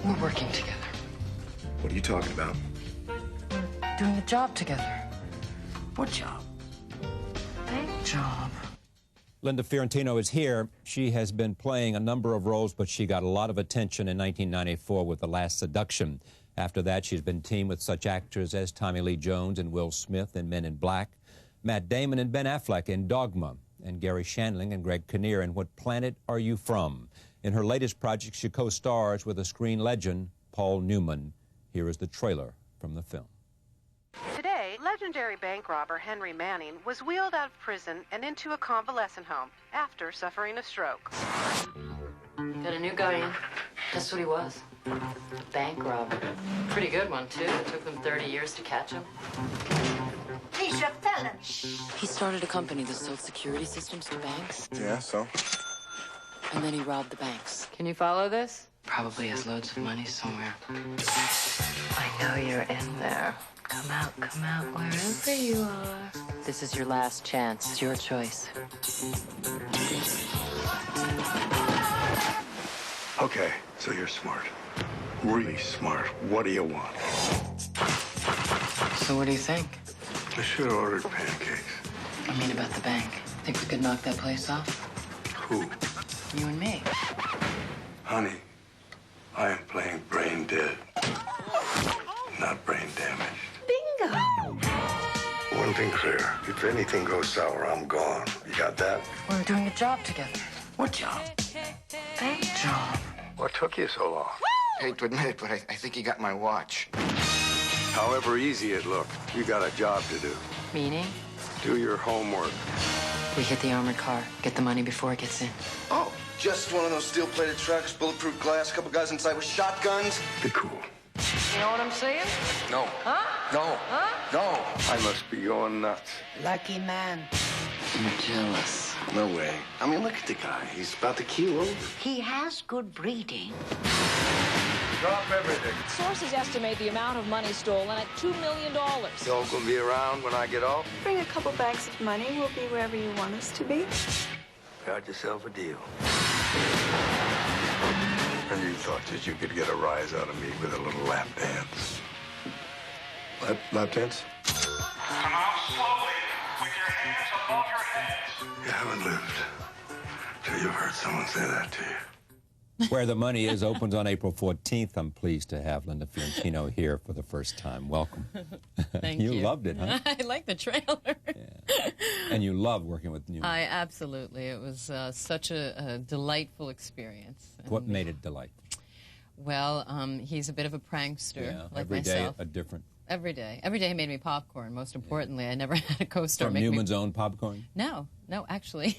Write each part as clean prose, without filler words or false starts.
We're working together. What are you talking about? We're doing a job together. What job? Bank job. Linda Fiorentino is here. She has been playing a number of roles, but she got a lot of attention in 1994 with The Last Seduction. After that, she's been teamed with such actors as Tommy Lee Jones and Will Smith in Men in Black, Matt Damon and Ben Affleck in Dogma, and Gary Shandling and Greg Kinnear in What Planet Are You From? In her latest project, she co-stars with a screen legend, Paul Newman. Here is the trailer from the film. Today, legendary bank robber Henry Manning was wheeled out of prison and into a convalescent home after suffering a stroke. Got a new guy in. That's what he was. A bank robber. Pretty good one, too. It took them 30 years to catch him. He's a felon. He started a company that sold security systems to banks. Yeah, so? And then he robbed the banks. Can you follow this? Probably has loads of money somewhere. I know you're in there. Come out, wherever you are. This is your last chance. It's your choice. Okay, so you're smart. Really smart. What do you want? So what do you think? I should have ordered pancakes. I mean about the bank. Think we could knock that place off? Who? You and me. Honey, I am playing brain dead, not brain damaged. Bingo. One thing clear. If anything goes sour, I'm gone. You got that? We're doing a job together. What job? Bank job. What took you so long? Hate to admit it, but I think you got my watch. However easy it looked, you got a job to do. Meaning? Do your homework. We hit the armored car. Get the money before it gets in. Oh, just one of those steel-plated trucks, bulletproof glass, a couple guys inside with shotguns. Be cool. You know what I'm saying? No. Huh? No. Huh? No. I must be going nuts. Lucky man. You're jealous. No way. I mean, look at the guy. He's about to keel over. He has good breeding. Drop everything. Sources estimate the amount of money stolen at $2 million. Y'all gonna be around when I get off? Bring a couple bags of money. We'll be wherever you want us to be. Got yourself a deal. And you thought that you could get a rise out of me with a little lap dance. Lap dance? Come out slowly, with your hands above your heads. You haven't lived till you've heard someone say that to you. Where the Money Is opens on April 14th. I'm pleased to have Linda Fiorentino here for the first time. Welcome. Thank you. You loved it, huh? I like the trailer. Yeah. And you love working with Newman. I absolutely. It was such a delightful experience. What made it delightful? Well, he's a bit of a prankster, Yeah, like every myself. day a different. Every day. Every day he made me popcorn. Most importantly, I never had a co-star From make Newman's me... own popcorn? No, actually.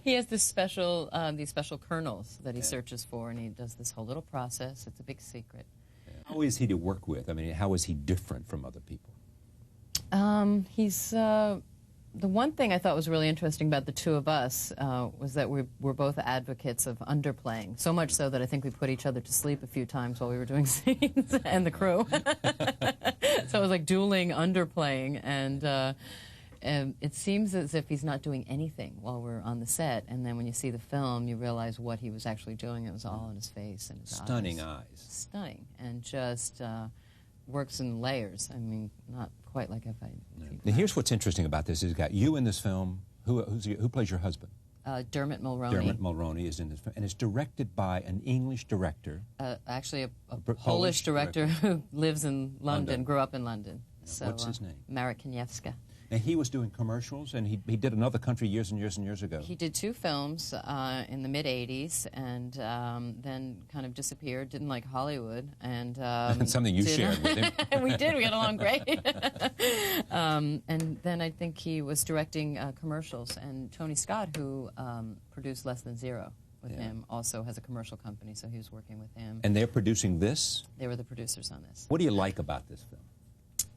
He has this special, these special kernels that he searches for, and he does this whole little process. It's a big secret. Yeah. How is he to work with? I mean, how is he different from other people? He's the one thing I thought was really interesting about the two of us was that we're both advocates of underplaying, so much so that I think we put each other to sleep a few times while we were doing scenes, and the crew. So it was like dueling underplaying, and it seems as if he's not doing anything while we're on the set, and then when you see the film, you realize what he was actually doing. It was all in his face and his Stunning eyes. Stunning, and just works in layers. I mean, not quite like if I... Now, here's what's interesting about this. Is got you in this film. Who plays your husband? Dermot Mulroney. Dermot Mulroney is in this film, and it's directed by an English director. Actually, a Polish director who lives in London, grew up in London. So, what's his name? Marek Kaniewska. And he was doing commercials, and he did Another Country years and years and years ago. He did 2 films in the mid-'80s, and then kind of disappeared, didn't like Hollywood. And something you shared with him. We did, we got along great. And then I think he was directing commercials, and Tony Scott, who produced Less Than Zero with him, also has a commercial company, so he was working with him. And they're producing this? They were the producers on this. What do you like about this film?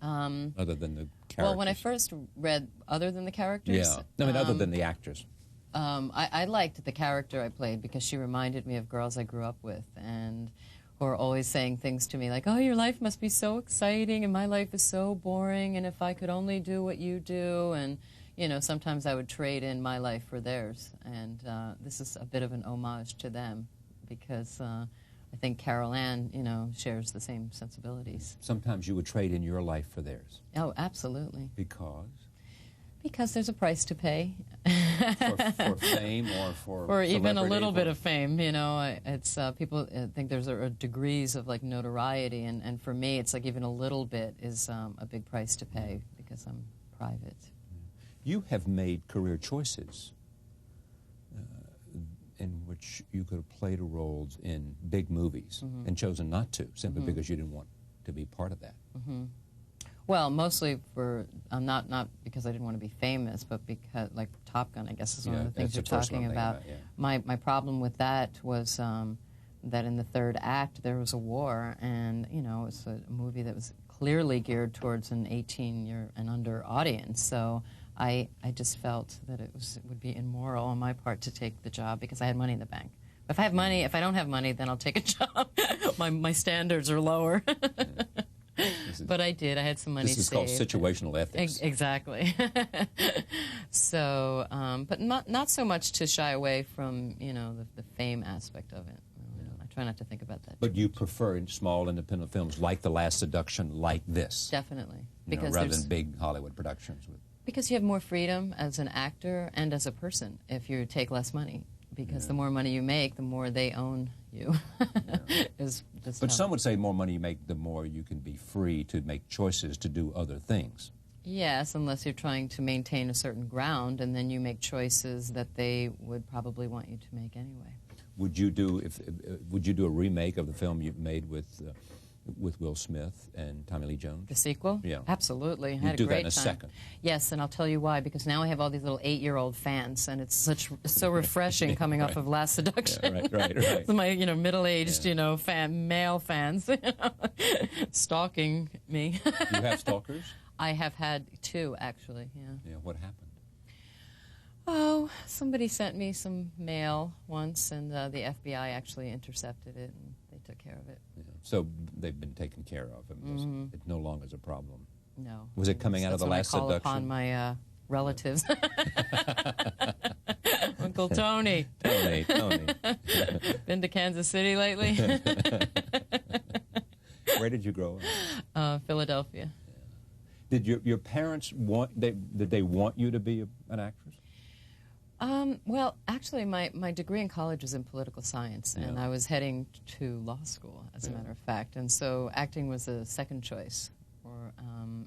Other than the characters. Well, when I first read, other than the characters... Yeah, I mean, other than the actors. I liked the character I played because she reminded me of girls I grew up with and who are always saying things to me like, oh, your life must be so exciting and my life is so boring and if I could only do what you do. And, you know, sometimes I would trade in my life for theirs. And this is a bit of an homage to them because I think Carol Ann, you know, shares the same sensibilities. Sometimes you would trade in your life for theirs. Oh, absolutely. Because? Because there's a price to pay. for fame or even a little bit of fame, you know. It's people think there's degrees of like notoriety, and for me, it's like even a little bit is a big price to pay because I'm private. You have made career choices in which you could have played roles in big movies and chosen not to, simply because you didn't want to be part of that. Well, mostly for not because I didn't want to be famous, but because like Top Gun, I guess is one of the things you're talking about. My problem with that was that in the third act there was a war, and you know it's a movie that was clearly geared towards an 18-year and under audience. So I just felt that it would be immoral on my part to take the job because I had money in the bank. If I have money, if I don't have money, then I'll take a job. my standards are lower. But I did. I had some money saved. This is called situational ethics. Exactly. So, but not so much to shy away from, you know, the fame aspect of it. I try not to think about that. But you prefer small independent films like The Last Seduction, like this? Definitely. Because rather than big Hollywood productions. Because you have more freedom as an actor and as a person if you take less money. Because the more money you make, the more they own you. But some would say more money you make, the more you can be free to make choices to do other things. Yes, unless you're trying to maintain a certain ground, and then you make choices that they would probably want you to make anyway. Would you do would you do a remake of the film you made with Will Smith and Tommy Lee Jones? The sequel? Yeah. Absolutely. I had do a great that in a time. second. Yes, and I'll tell you why, because now I have all these little 8-year-old fans, and it's so refreshing coming off of Last Seduction. Yeah, right. My, you know, middle-aged, you know, male fans stalking me. You have stalkers? I have had 2, actually, yeah. Yeah, what happened? Oh, somebody sent me some mail once, and the FBI actually intercepted it, and they took care of it. Yeah. So they've been taken care of. It no longer is a problem. No. Was it coming out of The Last Seduction? That's when I call upon my relatives. Uncle Tony. Tony. Been to Kansas City lately? Where did you grow up? Philadelphia. Yeah. Did your parents did they want you to be an actress? Well, actually, my degree in college was in political science, and I was heading to law school, as a matter of fact, and so acting was a second choice.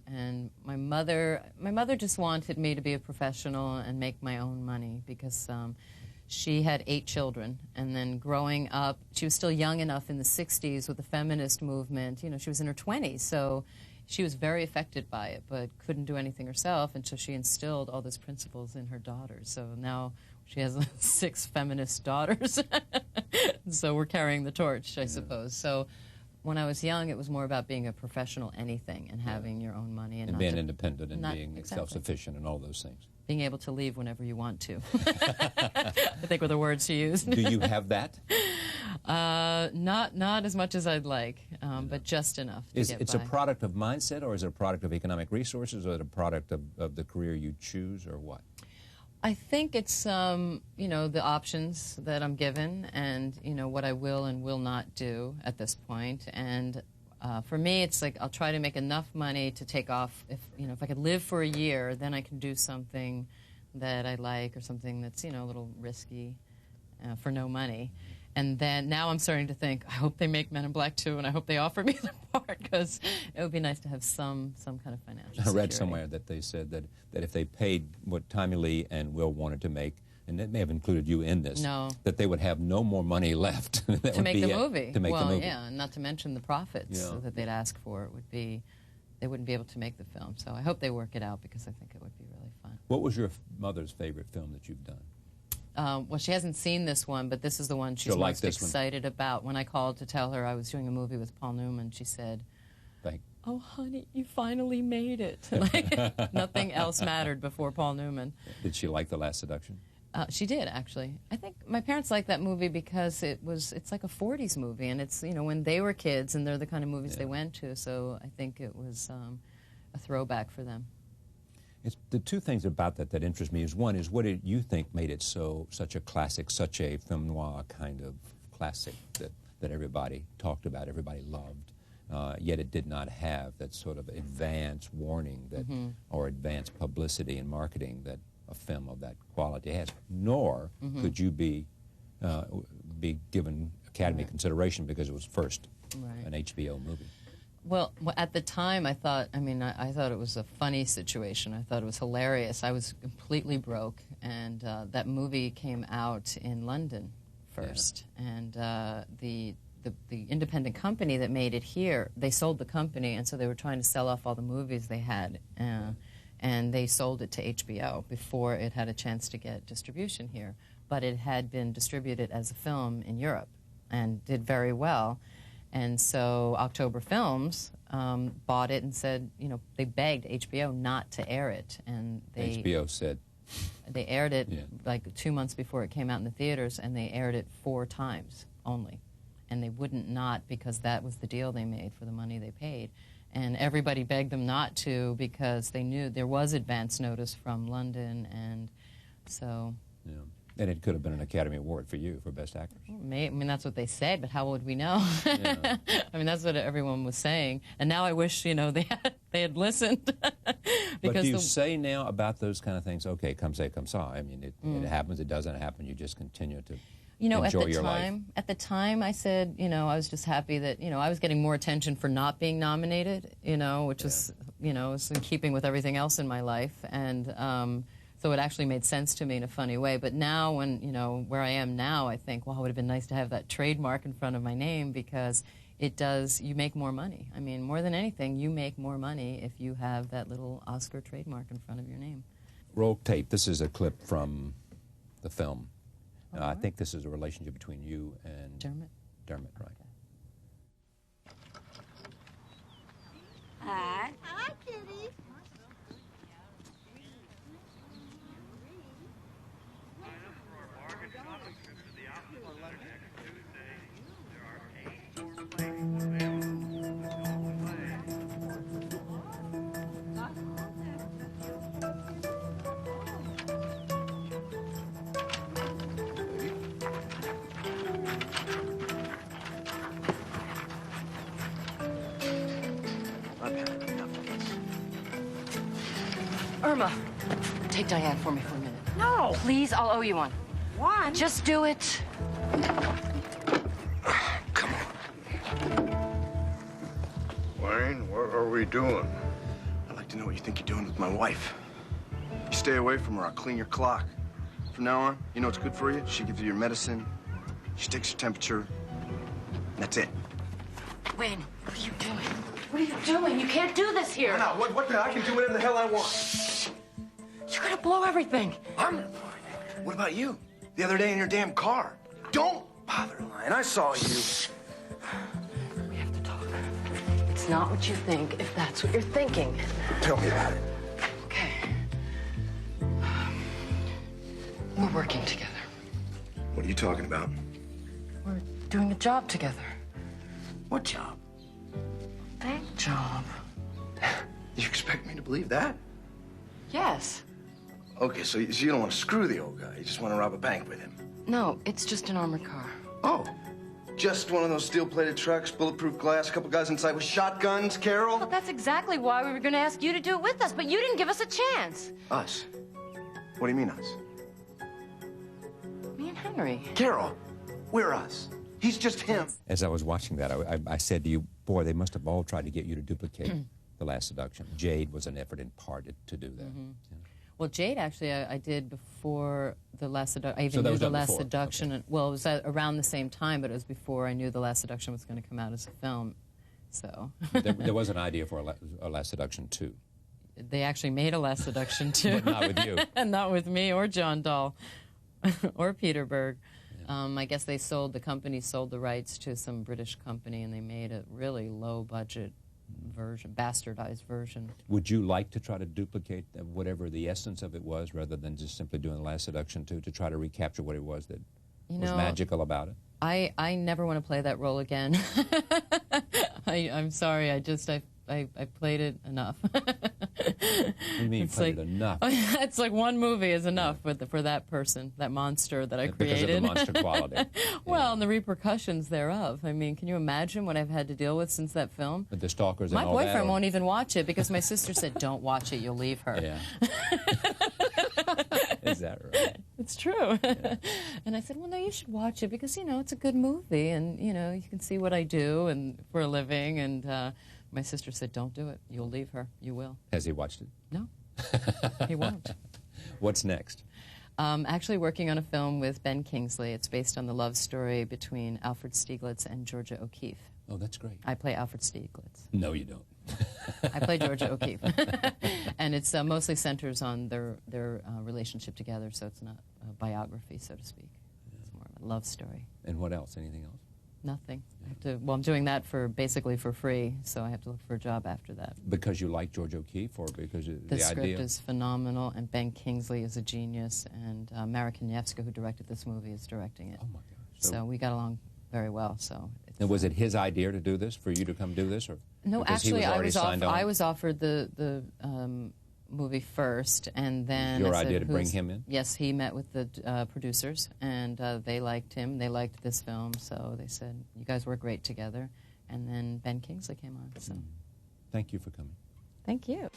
And my mother just wanted me to be a professional and make my own money because she had 8 children, and then growing up, she was still young enough in the 60s with the feminist movement. You know, she was in her 20s, so she was very affected by it, but couldn't do anything herself, and so she instilled all those principles in her daughters. So now she has 6 feminist daughters. So we're carrying the torch, I suppose. So when I was young, it was more about being a professional anything and having your own money. And being independent and being self-sufficient and all those things. Being able to leave whenever you want to. I think were the words she used. Do you have that? Not as much as I'd like, but just enough to get by. It's a product of mindset, or is it a product of economic resources, or is it a product of the career you choose, or what? I think it's, you know, the options that I'm given and, you know, what I will and will not do at this point. And for me, it's like I'll try to make enough money to take off. If I could live for a year, then I can do something that I like or something that's, you know, a little risky for no money. And then now I'm starting to think, I hope they make Men in Black 2, and I hope they offer me the part, because it would be nice to have some kind of financial security. I read somewhere that they said that if they paid what Tommy Lee and Will wanted to make, and it may have included you in this, that they would have no more money left to make the movie. To make the movie. Yeah, and not to mention the profits that they'd ask for. It would be, they wouldn't be able to make the film. So I hope they work it out, because I think it would be really fun. What was your mother's favorite film that you've done? Well, she hasn't seen this one, but this is the one she's most excited about. When I called to tell her I was doing a movie with Paul Newman, she said, "Oh, honey, you finally made it." Like, nothing else mattered before Paul Newman. Did she like The Last Seduction? She did, actually. I think my parents liked that movie because it's like a 40s movie, and it's, you know, when they were kids, and they're the kind of movies they went to, so I think it was a throwback for them. It's the 2 things about that interest me is, one is, what did you think made it such a classic, such a film noir kind of classic that that everybody talked about, everybody loved. Yet it did not have that sort of advance warning that, or advance publicity and marketing that a film of that quality has. Nor could you be given Academy consideration because it was first an HBO movie. Well, at the time, I thought it was a funny situation. I thought it was hilarious. I was completely broke, and that movie came out in London first, and the independent company that made it here, they sold the company, and so they were trying to sell off all the movies they had, and they sold it to HBO before it had a chance to get distribution here. But it had been distributed as a film in Europe and did very well. And so October Films bought it and said, they begged HBO not to air it. And HBO said? They aired it like 2 months before it came out in the theaters, and they aired it 4 times only. And they wouldn't not, because that was the deal they made for the money they paid. And everybody begged them not to because they knew there was advance notice from London, and so... Yeah. And it could have been an Academy Award for you, for Best Actress. That's what they said, but how would we know? Yeah. That's what everyone was saying. And now I wish, they had listened. But do you say now about those kind of things, okay, come say, come saw? It happens, it doesn't happen, you just continue to enjoy your life. At the time, I said, I was just happy that, I was getting more attention for not being nominated, which was, was in keeping with everything else in my life. And... so it actually made sense to me in a funny way. But now, when, where I am now, I think, well, it would have been nice to have that trademark in front of my name, because you make more money. More than anything, you make more money if you have that little Oscar trademark in front of your name. Roll tape. This is a clip from the film. I think this is a relationship between you and... Dermot, right. Hi. Hi, kitty. Irma, take Diane for me for a minute. No. Please, I'll owe you one. One? Just do it. Come on. Wayne, what are we doing? I'd like to know what you think you're doing with my wife. You stay away from her, I'll clean your clock. From now on, you know what's good for you? She gives you your medicine, she takes your temperature, and that's it. Wayne, what are you doing? What are you doing? You can't do this here. No, what the? I can do whatever the hell I want. You're gonna blow everything. I'm gonna blow everything. What about you? The other day in your damn car. Don't bother lying. I saw you. We have to talk. It's not what you think, if that's what you're thinking. Tell me about it. Okay. We're working together. What are you talking about? We're doing a job together. What job? Bank job. You expect me to believe that? Yes. Okay, so you don't want to screw the old guy. You just want to rob a bank with him. No, it's just an armored car. Oh, just one of those steel-plated trucks, bulletproof glass, a couple guys inside with shotguns, Carol? Well, that's exactly why we were going to ask you to do it with us, but you didn't give us a chance. Us? What do you mean, us? Me and Henry. Carol, we're us. He's just him. As I was watching that, I said to you, boy, they must have all tried to get you to duplicate The Last Seduction. Jade was an effort imparted to do that. Yeah. Well, Jade, actually, I did before The Last Seduction. I even So that knew was The done Last before. Seduction. Okay. Well, it was around the same time, but it was before I knew The Last Seduction was going to come out as a film. So There was an idea for a Last Seduction 2. they actually made a Last Seduction too. But not with you. And not with me or John Dahl or Peter Berg. I guess the company sold the rights to some British company, and they made a really low-budget version, bastardized version. Would you like to try to duplicate whatever the essence of it was, rather than just simply doing The Last Seduction 2, to try to recapture what it was that was magical about it? I never want to play that role again. I'm sorry. I I played it enough. What do you mean you played it enough? It's like one movie is enough for that person, that monster that I created. Because of the monster quality. Well, and the repercussions thereof. I mean, can you imagine what I've had to deal with since that film? With the stalkers and My all that? boyfriend won't even watch it because my sister said, don't watch it, you'll leave her. Yeah. Is that right? It's true. Yeah. And I said, well, no, you should watch it because, you know, it's a good movie and, you know, you can see what I do and for a living. And my sister said, don't do it. You'll leave her. You will. Has he watched it? No. He won't. What's next? Actually working on a film with Ben Kingsley. It's based on the love story between Alfred Stieglitz and Georgia O'Keeffe. Oh, that's great. I play Alfred Stieglitz. No, you don't. I play Georgia O'Keeffe. And it's mostly centers on their relationship together, so it's not a biography, so to speak. It's more of a love story. And what else? Anything else? Nothing. I have to, well, I'm doing that basically for free, so I have to look for a job after that. Because you like George O'Keeffe, or because the idea? The script is phenomenal, and Ben Kingsley is a genius, and Mara Kanievska, who directed this movie, is directing it. Oh, my gosh. So we got along very well. So. And was it his idea to do this, for you to come do this, or? No, actually, I was offered the movie first, and then your idea to bring him in? Yes, he met with the producers, and they liked him. They liked this film, so they said, "You guys work great together." And then Ben Kingsley came on. So, Thank you for coming. Thank you.